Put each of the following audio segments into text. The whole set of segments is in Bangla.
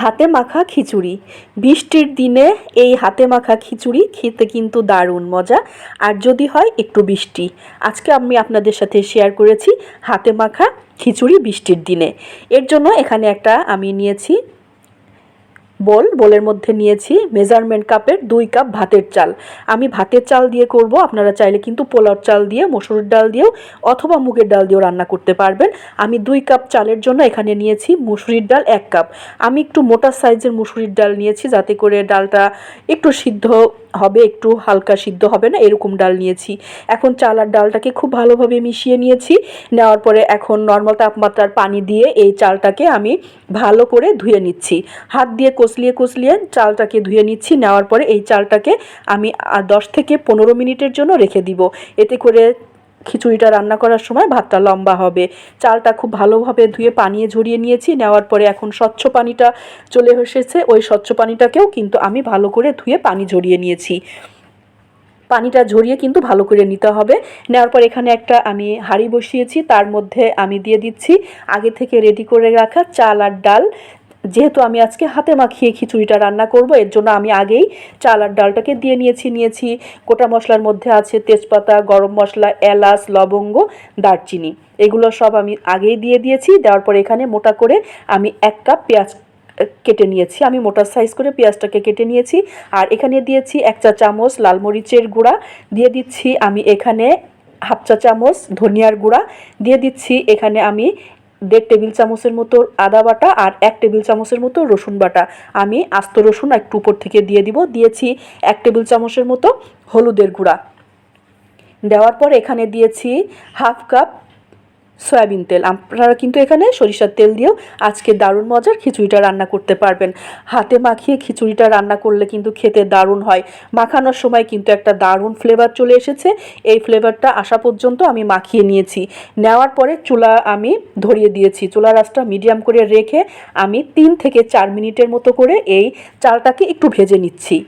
হাতে মাখা খিচুড়ি। বৃষ্টির দিনে এই হাতে মাখা খিচুড়ি খেতে কিন্তু দারুণ মজা। আর যদি হয় একটু বৃষ্টি, আজকে আমি আপনাদের সাথে শেয়ার করেছি হাতে মাখা খিচুড়ি বৃষ্টির দিনে। এর জন্য এখানে একটা আমি নিয়েছি বোলের মধ্যে নিয়েছি মেজারমেন্ট কাপের 2 কাপ ভাতের চাল। আমি ভাতের চাল দিয়ে করব, আপনারা চাইলে কিন্তু পোলাওর চাল দিয়ে, মসুর ডাল দিয়েও অথবা মুগের ডাল দিয়েও রান্না করতে পারবেন। আমি 2 কাপ চালের জন্য এখানে নিয়েছি মুসুরির ডাল 1 কাপ। আমি একটু মোটা সাইজের মুসুরির ডাল নিয়েছি, যাতে করে ডালটা একটু সিদ্ধ হবে, একটু হালকা সিদ্ধ হবে না, এরকম ডাল নিয়েছি। এখন চাল আর ডালটাকে খুব ভালোভাবে মিশিয়ে নিয়েছি। নেওয়ার পরে এখন নর্মাল তাপমাত্রার পানি দিয়ে এই চালটাকে আমি ভালো করে ধুয়ে নিচ্ছি। হাত দিয়ে কচলিয়ে চালটাকে ধুয়ে নিচ্ছি। নেওয়ার পরে এই চালটাকে আমি 10 থেকে 15 মিনিটের জন্য রেখে দিব। এতে করে খিচুড়িটা রান্না করার সময় ভাতটা লম্বা হবে। চালটা খুব ভালোভাবে ধুয়ে পানিয়ে ঝরিয়ে নিয়েছি। নেওয়ার পরে এখন স্বচ্ছ পানিটা চলে এসেছে, ওই স্বচ্ছ পানিটাকেও কিন্তু আমি ভালো করে ধুয়ে পানি ঝরিয়ে নিয়েছি। পানিটা ঝরিয়ে কিন্তু ভালো করে নিতে হবে। নেওয়ার পর এখানে একটা আমি হাঁড়ি বসিয়েছি, তার মধ্যে আমি দিয়ে দিচ্ছি আগে থেকে রেডি করে রাখা চাল আর ডাল। যেহেতু আমি আজকে হাতে মাখিয়ে খিচুড়িটা রান্না করব, এর জন্য আমি আগেই চাল আর ডালটাকে দিয়ে নিয়েছি। গোটা মশলার মধ্যে আছে তেজপাতা, গরম মশলা, এলাচ, লবঙ্গ, দারচিনি, এগুলো সব আমি আগেই দিয়ে দিয়েছি। দেওয়ার পর এখানে মোটা করে আমি 1 কাপ পেঁয়াজ কেটে নিয়েছি। আমি মোটা সাইজ করে পেঁয়াজটাকে কেটে নিয়েছি। আর এখানে দিয়েছি 1 চা চামচ লাল মরিচের গুঁড়া, দিয়ে দিচ্ছি আমি এখানে হাফ চা চামচ ধনিয়ার গুঁড়া, দিয়ে দিচ্ছি এখানে আমি 1.5 টেবিল চামচের মতো আদা বাটা আর 1 টেবিল চামচের মতো রসুন বাটা। আমি আস্ত রসুন একটু উপর থেকে দিয়ে দিব। দিয়েছি 1 টেবিল চামচের মতো হলুদের গুঁড়া। দেওয়ার পর এখানে দিয়েছি হাফ কাপ সয়াবিন তেল। আপনারা কিন্তু এখানে সরিষার তেল দিয়েও আজকে দারুণ মজার খিচুড়িটা রান্না করতে পারবেন। হাতে মাখিয়ে খিচুড়িটা রান্না করলে কিন্তু খেতে দারুণ হয়। মাখানোর সময় কিন্তু একটা দারুণ ফ্লেভার চলে এসেছে। এই ফ্লেভারটা আসা পর্যন্ত আমি মাখিয়ে নিয়েছি। নেওয়ার পরে চুলা আমি ধরিয়ে দিয়েছি। চুলার আঁচটা মিডিয়াম করে রেখে আমি 3 থেকে 4 মিনিটের মতো করে এই চালটাকে একটু ভেজে নিচ্ছি।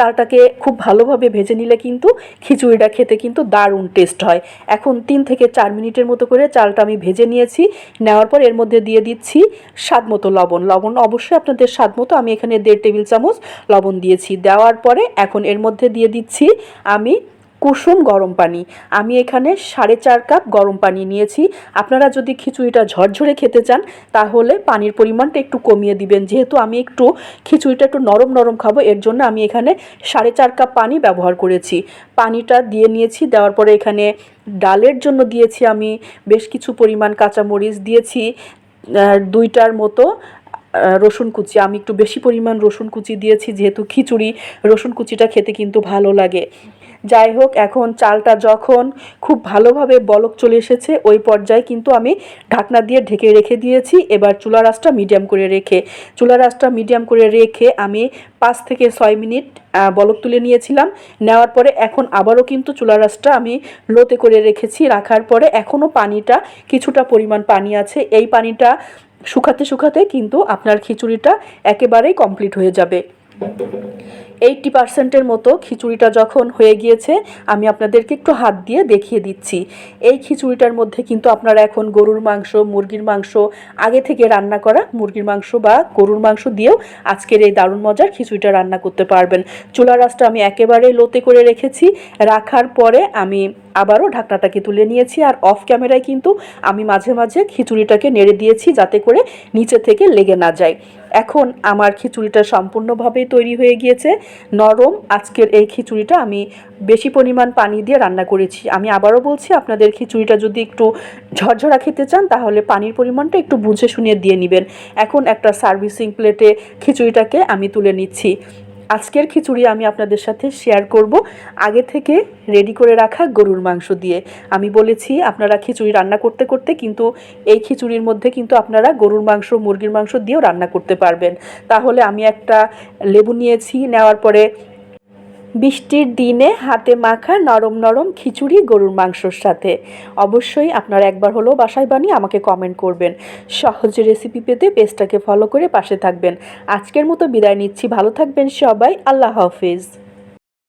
চালটাকে খুব ভালোভাবে ভেজে নিলে কিন্তু খিচুড়িটা খেতে কিন্তু দারুণ টেস্ট হয়। এখন 3 থেকে 4 মিনিটের মতো করে চালটা আমি ভেজে নিয়েছি। নেওয়ার পর এর মধ্যে দিয়ে দিচ্ছি স্বাদ মতো লবণ। লবণ অবশ্যই আপনাদের স্বাদ মতো, আমি এখানে 1.5 টেবিল চামচ লবণ দিয়েছি। দেওয়ার পরে এখন এর মধ্যে দিয়ে দিচ্ছি আমি কুসুম গরম পানি। আমি এখানে 4.5 কাপ গরম পানি নিয়েছি। আপনারা যদি খিচুড়িটা ঝরঝরে খেতে চান তাহলে পানির পরিমাণটা একটু কমিয়ে দিবেন। যেহেতু আমি একটু খিচুড়িটা একটু নরম খাবো, এর জন্য আমি এখানে 4.5 কাপ পানি ব্যবহার করেছি। পানিটা দিয়ে নিয়েছি। দেওয়ার পরে এখানে ডালের জন্য দিয়েছি আমি বেশ কিছু পরিমাণ কাঁচামরিচ, দিয়েছি 2টার মতো রসুন কুচি। আমি একটু বেশি পরিমাণ রসুন কুচি দিয়েছি, যেহেতু খিচুড়ি রসুন কুচিটা খেতে কিন্তু ভালো লাগে। যাই হোক, এখন চালটা যখন খুব ভালোভাবে বলক চলে এসেছে, ওই পর্যায়ে কিন্তু আমি ঢাকনা দিয়ে ঢেকে রেখে দিয়েছি। এবার চুলার আঁচটা মিডিয়াম করে রেখে আমি 5 থেকে 6 মিনিট বলক তুলে নিয়েছিলাম। নেওয়ার পরে এখন আবারও কিন্তু চুলার আঁচটা আমি লোতে করে রেখেছি। রাখার পরে এখনও পানিটা কিছুটা পরিমাণ পানি আছে। এই পানিটা শুকাতে কিন্তু আপনার খিচুড়িটা একেবারেই কমপ্লিট হয়ে যাবে। 80% মতো খিচুড়িটা যখন হয়ে গিয়েছে, আমি আপনাদেরকে একটু হাত দিয়ে দেখিয়ে দিচ্ছি। এই খিচুড়িটার মধ্যে কিন্তু আপনারা এখন গরুর মাংস, মুরগির মাংস, আগে থেকে রান্না করা মুরগির মাংস বা গরুর মাংস দিয়েও আজকের এই দারুণ মজার খিচুড়িটা রান্না করতে পারবেন। চুলার আঁচটা আমি একেবারে লোতে করে রেখেছি। রাখার পরে আমি আবারও ঢাকনাটাকে তুলে নিয়েছি। আর অফ ক্যামেরায় কিন্তু আমি মাঝে মাঝে খিচুড়িটাকে নেড়ে দিয়েছি, যাতে করে নিচে থেকে লেগে না যায়। এখন আমার খিচুড়িটা সম্পূর্ণভাবেই তৈরি হয়ে গিয়েছে, নরম। আজকের এই খিচুড়িটা আমি বেশি পরিমাণ পানি দিয়ে রান্না করেছি। আমি আবারও বলছি, আপনাদের খিচুড়িটা যদি একটু ঝরঝরা খেতে চান তাহলে পানির পরিমাণটা একটু বুঝে শুনে দিয়ে নেবেন। এখন একটা সার্ভিসিং প্লেটে খিচুড়িটাকে আমি তুলে নিচ্ছি। আজকের খিচুড়ি আমি আপনাদের সাথে শেয়ার করব আগে থেকে রেডি করে রাখা গরুর মাংস দিয়ে। আমি বলেছি আপনারা খিচুড়ি রান্না করতে কিন্তু এই খিচুড়ির মধ্যে কিন্তু আপনারা গরুর মাংস, মুরগির মাংস দিয়েও রান্না করতে পারবেন। তাহলে আমি একটা লেবু নিয়েছি। নেওয়ার পরে বৃষ্টির দিনে হাতে মাখা নরম খিচুড়ি গরুর মাংসর সাথে অবশ্যই আপনারা একবার হলেও বাসায় বানিয়ে আমাকে কমেন্ট করবেন। সহজ রেসিপি পেতে পেজটাকে ফলো করে পাশে থাকবেন। আজকের মতো বিদায় নিচ্ছি। ভালো থাকবেন সবাই। আল্লাহ হাফেজ।